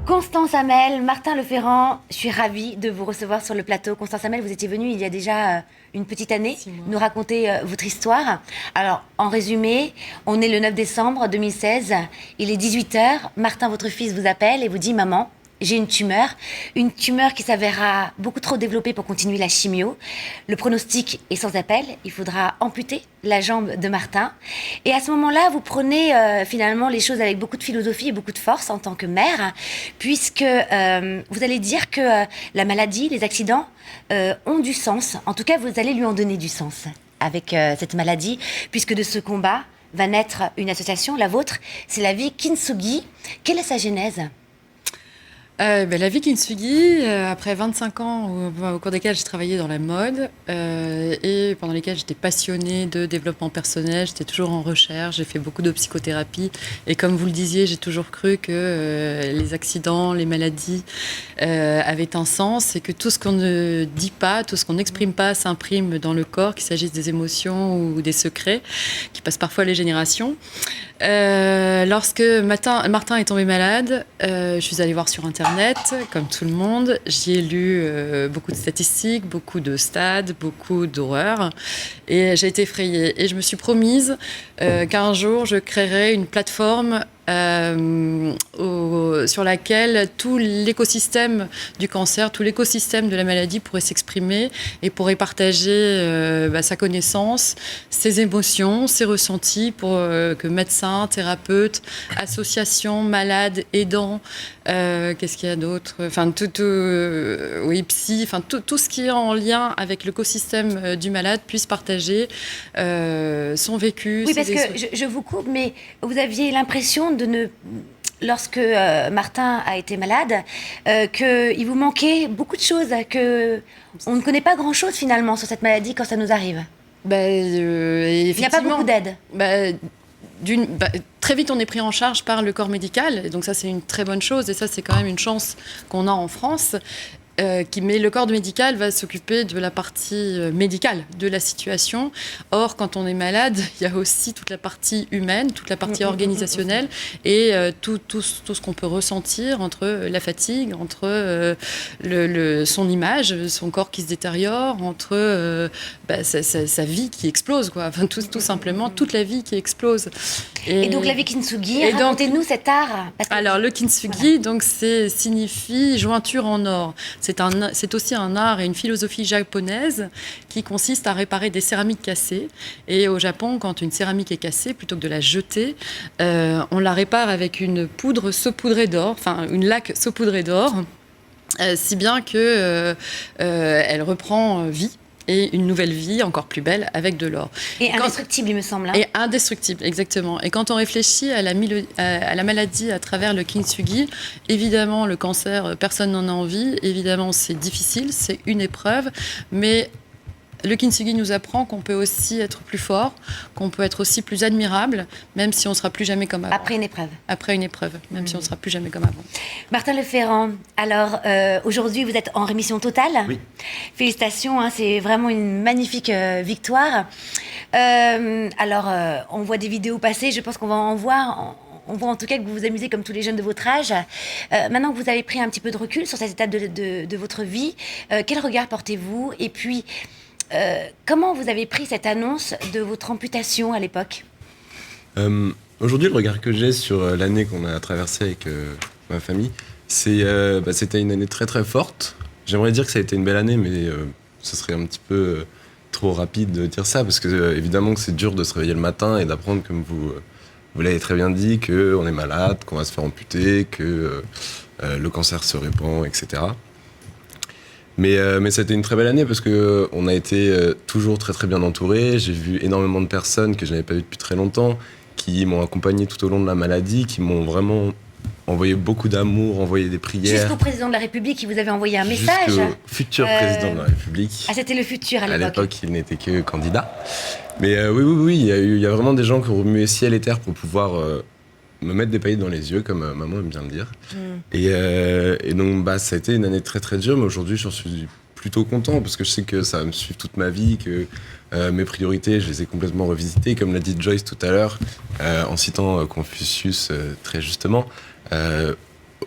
Constance Hamel, Martin Leferrand, je suis ravie de vous recevoir sur le plateau. Constance Hamel, vous étiez venue il y a déjà une petite année nous raconter votre histoire. Alors, en résumé, on est le 9 décembre 2016, il est 18h, Martin, votre fils, vous appelle et vous dit « Maman, j'ai une tumeur qui s'avérera beaucoup trop développée pour continuer la chimio. Le pronostic est sans appel, il faudra amputer la jambe de Martin. » Et à ce moment-là, vous prenez finalement les choses avec beaucoup de philosophie et beaucoup de force en tant que mère, puisque vous allez dire que la maladie, les accidents ont du sens. En tout cas, vous allez lui en donner du sens avec cette maladie, puisque de ce combat va naître une association, la vôtre, c'est la vie Kintsugi. Quelle est sa genèse ? La vie Kintsugi, après 25 ans au cours desquels j'ai travaillé dans la mode et pendant lesquels j'étais passionnée de développement personnel, j'étais toujours en recherche, j'ai fait beaucoup de psychothérapie et comme vous le disiez, j'ai toujours cru que les accidents, les maladies avaient un sens et que tout ce qu'on ne dit pas, tout ce qu'on n'exprime pas s'imprime dans le corps, qu'il s'agisse des émotions ou des secrets qui passent parfois les générations. Lorsque Martin est tombé malade, je suis allée voir sur Internet, comme tout le monde. J'y ai lu beaucoup de statistiques, beaucoup de stades, beaucoup d'horreurs. Et j'ai été effrayée. Et je me suis promise qu'un jour, je créerais une plateforme sur laquelle tout l'écosystème du cancer, tout l'écosystème de la maladie pourrait s'exprimer et pourrait partager sa connaissance, ses émotions, ses ressentis pour que médecins, thérapeutes, associations, malades, aidants, qu'est-ce qu'il y a d'autre ? Enfin, psy, enfin, tout ce qui est en lien avec l'écosystème du malade puisse partager son vécu. Oui, parce que je vous coupe, mais vous aviez l'impression lorsque Martin a été malade, qu'il vous manquait beaucoup de choses, qu'on ne connaît pas grand-chose finalement sur cette maladie quand ça nous arrive. Il n'y a pas beaucoup d'aide. Très vite, on est pris en charge par le corps médical, et donc ça, c'est une très bonne chose, et ça, c'est quand même une chance qu'on a en France. Mais le corps médical va s'occuper de la partie médicale de la situation. Or, quand on est malade, il y a aussi toute la partie humaine, toute la partie organisationnelle et tout ce qu'on peut ressentir entre la fatigue, entre son image, son corps qui se détériore, entre sa vie qui explose, quoi. Enfin, tout simplement, toute la vie qui explose. Et donc, la vie Kintsugi, racontez-nous cet art. Alors, le Kintsugi, donc, signifie jointure en or. C'est aussi un art et une philosophie japonaise qui consiste à réparer des céramiques cassées. Et au Japon, quand une céramique est cassée, plutôt que de la jeter, on la répare avec une poudre saupoudrée d'or, enfin une laque saupoudrée d'or, si bien que elle reprend vie. Et une nouvelle vie encore plus belle avec de l'or. Et indestructible, il me semble. Hein. Et indestructible, exactement. Et quand on réfléchit à la maladie à travers le Kintsugi, évidemment, le cancer, personne n'en a envie. Évidemment, c'est difficile, c'est une épreuve. Mais le Kintsugi nous apprend qu'on peut aussi être plus fort, qu'on peut être aussi plus admirable, même si on ne sera plus jamais comme avant. Après une épreuve. Après une épreuve, même si on ne sera plus jamais comme avant. Martin Leferrand, alors aujourd'hui vous êtes en rémission totale. Oui. Félicitations, hein, c'est vraiment une magnifique victoire. On voit des vidéos passer, je pense qu'on va en voir. On voit en tout cas que vous vous amusez comme tous les jeunes de votre âge. Maintenant que vous avez pris un petit peu de recul sur cette étape de votre vie, quel regard portez-vous ? Et puis, comment vous avez pris cette annonce de votre amputation à l'époque ? Aujourd'hui, le regard que j'ai sur l'année qu'on a traversée avec ma famille, c'était une année très très forte. J'aimerais dire que ça a été une belle année, mais ce serait un petit peu trop rapide de dire ça, parce que évidemment que c'est dur de se réveiller le matin et d'apprendre, comme vous l'avez très bien dit, qu'on est malade, qu'on va se faire amputer, que le cancer se répand, etc. Mais c'était une très belle année parce qu'on a été toujours très très bien entourés. J'ai vu énormément de personnes que je n'avais pas vues depuis très longtemps, qui m'ont accompagné tout au long de la maladie, qui m'ont vraiment envoyé beaucoup d'amour, envoyé des prières. Jusqu'au président de la République qui vous avait envoyé un message. Jusqu'au futur président de la République. Ah, c'était le futur à l'époque. À l'époque, il n'était que candidat. Mais oui, il y a vraiment des gens qui ont remué ciel et terre pour pouvoir me mettre des paillettes dans les yeux, comme maman aime bien le dire. Et donc, ça a été une année très très dure, mais aujourd'hui, j'en suis plutôt content parce que je sais que ça va me suivre toute ma vie, que mes priorités, je les ai complètement revisitées. Comme l'a dit Joyce tout à l'heure, en citant Confucius très justement,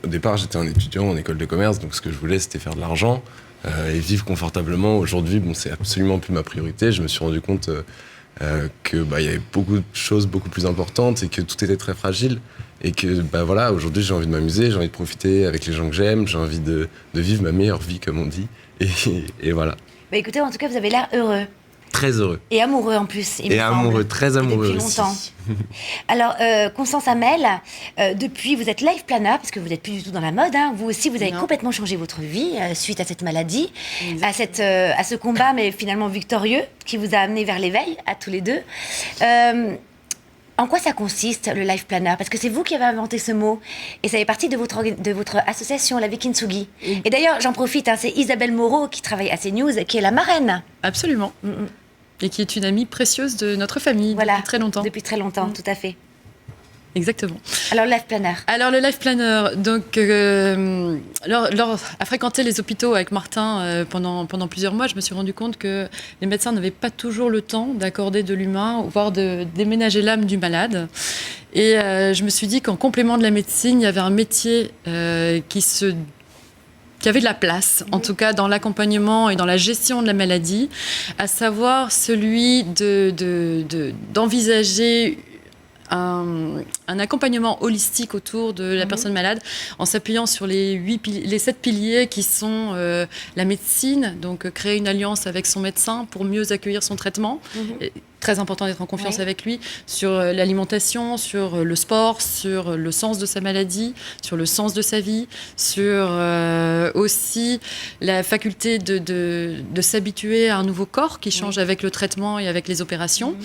au départ, j'étais un étudiant en école de commerce, donc ce que je voulais, c'était faire de l'argent et vivre confortablement. Aujourd'hui, bon, c'est absolument plus ma priorité. Je me suis rendu compte que y avait beaucoup de choses beaucoup plus importantes et que tout était très fragile. Et que voilà, aujourd'hui, j'ai envie de m'amuser, j'ai envie de profiter avec les gens que j'aime, j'ai envie de vivre ma meilleure vie, comme on dit. Et voilà. Écoutez, en tout cas, vous avez l'air heureux. Très heureux. Et amoureux en plus. Et amoureux, très amoureux depuis aussi. Longtemps. Alors, Constance Hamel, depuis, vous êtes life planner, parce que vous n'êtes plus du tout dans la mode. Hein. Vous aussi, vous avez complètement changé votre vie suite à cette maladie, à ce combat, mais finalement victorieux, qui vous a amené vers l'éveil, à tous les deux. En quoi ça consiste, le life planner? Parce que c'est vous qui avez inventé ce mot. Et ça fait partie de votre association, la vie Kintsugi. Et d'ailleurs, j'en profite, hein, c'est Isabelle Moreau, qui travaille à CNews, qui est la marraine. Absolument. Et qui est une amie précieuse de notre famille depuis très longtemps. Depuis très longtemps, tout à fait. Exactement. Alors, le life planner. Alors, le life planner, donc, à fréquenter les hôpitaux avec Martin pendant plusieurs mois, je me suis rendu compte que les médecins n'avaient pas toujours le temps d'accorder de l'humain, voire de déménager l'âme du malade. Et je me suis dit qu'en complément de la médecine, il y avait un métier qui avait de la place, en tout cas dans l'accompagnement et dans la gestion de la maladie, à savoir celui d'envisager un accompagnement holistique autour de la personne malade en s'appuyant sur les 7 piliers qui sont la médecine, donc créer une alliance avec son médecin pour mieux accueillir son traitement. Très important d'être en confiance avec lui, sur l'alimentation, sur le sport, sur le sens de sa maladie, sur le sens de sa vie, sur aussi la faculté de s'habituer à un nouveau corps qui change avec le traitement et avec les opérations.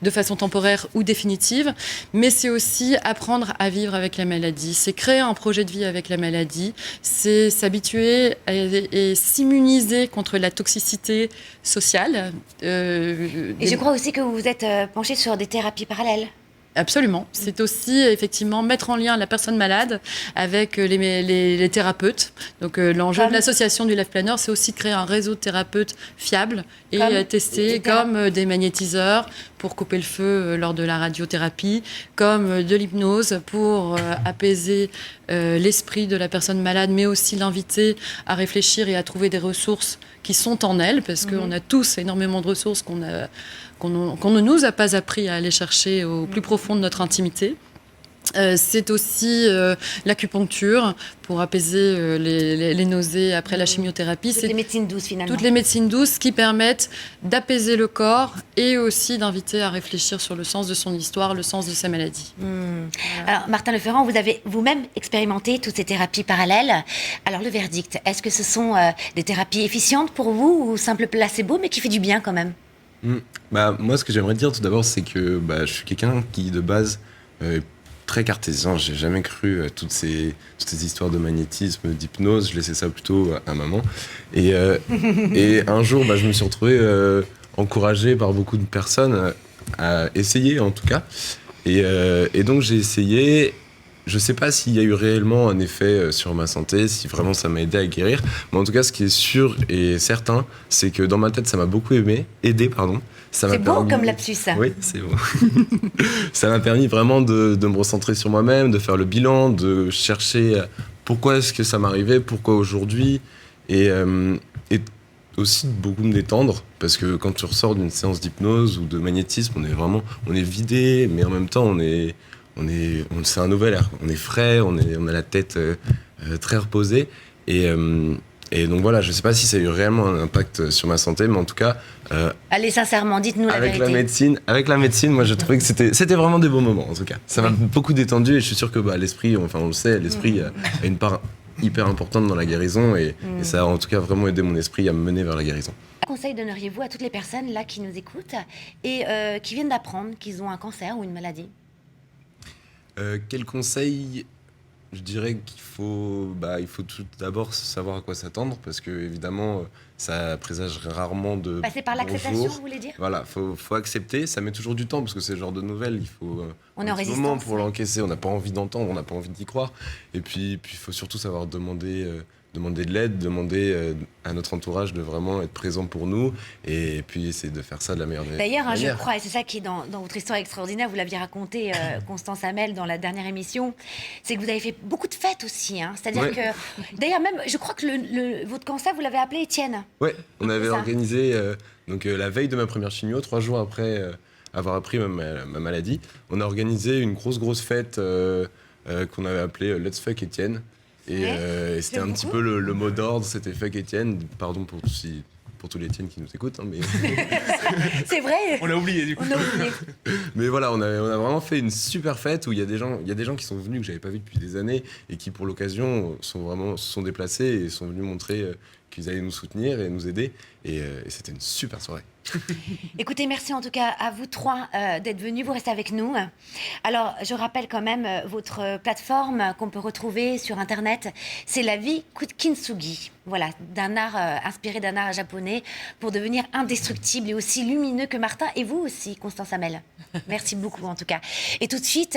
De façon temporaire ou définitive, mais c'est aussi apprendre à vivre avec la maladie, c'est créer un projet de vie avec la maladie, c'est s'habituer et s'immuniser contre la toxicité sociale. Et je crois aussi que vous vous êtes penché sur des thérapies parallèles. Absolument. C'est aussi effectivement mettre en lien la personne malade avec les thérapeutes. Donc l'enjeu de l'association du Life Planner, c'est aussi de créer un réseau de thérapeutes fiables et testés, comme des magnétiseurs pour couper le feu lors de la radiothérapie, comme de l'hypnose pour apaiser l'esprit de la personne malade, mais aussi l'inviter à réfléchir et à trouver des ressources qui sont en elle, parce qu'on a tous énormément de ressources qu'on ne nous a pas appris à aller chercher au plus profond de notre intimité. C'est aussi l'acupuncture pour apaiser les nausées après la chimiothérapie. Toutes les médecines douces, finalement. Toutes les médecines douces qui permettent d'apaiser le corps et aussi d'inviter à réfléchir sur le sens de son histoire, le sens de sa maladie. Alors, Martin Leferrand, vous avez vous-même expérimenté toutes ces thérapies parallèles. Alors, le verdict, est-ce que ce sont des thérapies efficientes pour vous ou simple placebo, mais qui fait du bien quand même? Moi, ce que j'aimerais dire tout d'abord, c'est que je suis quelqu'un qui, de base, très cartésien. J'ai jamais cru à toutes ces histoires de magnétisme, d'hypnose. Je laissais ça plutôt à maman. Et un jour, je me suis retrouvé encouragé par beaucoup de personnes à essayer, en tout cas. Et donc, j'ai essayé. Je sais pas s'il y a eu réellement un effet sur ma santé, si vraiment ça m'a aidé à guérir. Mais en tout cas, ce qui est sûr et certain, c'est que dans ma tête, ça m'a beaucoup aidé. C'est beau comme lapsus, ça. Oui, c'est beau. Ça m'a permis vraiment de me recentrer sur moi-même, de faire le bilan, de chercher pourquoi est-ce que ça m'arrivait, pourquoi aujourd'hui, et aussi de beaucoup me détendre, parce que quand tu ressors d'une séance d'hypnose ou de magnétisme, on est vidé, mais en même temps, c'est un nouvel air. On est frais, on a la tête très reposée, et donc voilà, je ne sais pas si ça a eu réellement un impact sur ma santé, mais en tout cas... Allez, sincèrement, dites-nous la vérité. Avec la médecine, moi, je trouvais que c'était vraiment des bons moments, en tout cas. Ça m'a beaucoup détendu, et je suis sûr que l'esprit, on le sait, l'esprit a une part hyper importante dans la guérison, et ça a en tout cas vraiment aidé mon esprit à me mener vers la guérison. Quel conseil donneriez-vous à toutes les personnes là qui nous écoutent et qui viennent d'apprendre qu'ils ont un cancer ou une maladie? Quel conseil? Je dirais qu'il faut tout d'abord savoir à quoi s'attendre, parce que évidemment ça présage rarement de passer par l'acceptation, vous voulez dire? Voilà, faut accepter. Ça met toujours du temps, parce que c'est le genre de nouvelles, il faut on est en résistance, moment pour l'encaisser. On n'a pas envie d'entendre, on n'a pas envie d'y croire. Et puis il faut surtout savoir demander demander de l'aide, demander à notre entourage de vraiment être présent pour nous et puis essayer de faire ça de la meilleure des D'ailleurs, hein, je manières. crois, et c'est ça qui est dans votre histoire extraordinaire, vous l'aviez raconté, Constance Hamel, dans la dernière émission, c'est que vous avez fait beaucoup de fêtes aussi. Hein. C'est-à-dire Ouais. que, d'ailleurs, même, je crois que votre cancer, vous l'avez appelé Étienne. Ouais, on avait ça. organisé la veille de ma première chimio, 3 jours après avoir appris ma maladie, on a organisé une grosse fête qu'on avait appelée Let's Fuck Étienne. Et, Ouais, et c'était j'aime un petit beaucoup. peu le mot d'ordre, c'était Fuck Étienne. Pardon pour tous les Étienne qui nous écoutent, hein, mais, C'est vrai. On l'a oublié du coup. On a oublié. mais voilà, on a vraiment fait une super fête où il y a des gens qui sont venus que j'avais pas vus depuis des années et qui pour l'occasion se sont déplacés et sont venus montrer qu'ils allaient nous soutenir et nous aider. Et c'était une super soirée. Écoutez, merci en tout cas à vous trois d'être venus, vous restez avec nous. Alors, je rappelle quand même votre plateforme qu'on peut retrouver sur Internet, c'est la vie Kintsugi. Voilà, d'un art inspiré d'un art japonais pour devenir indestructible et aussi lumineux que Martin et vous aussi, Constance Hamel. Merci beaucoup en tout cas. Et tout de suite,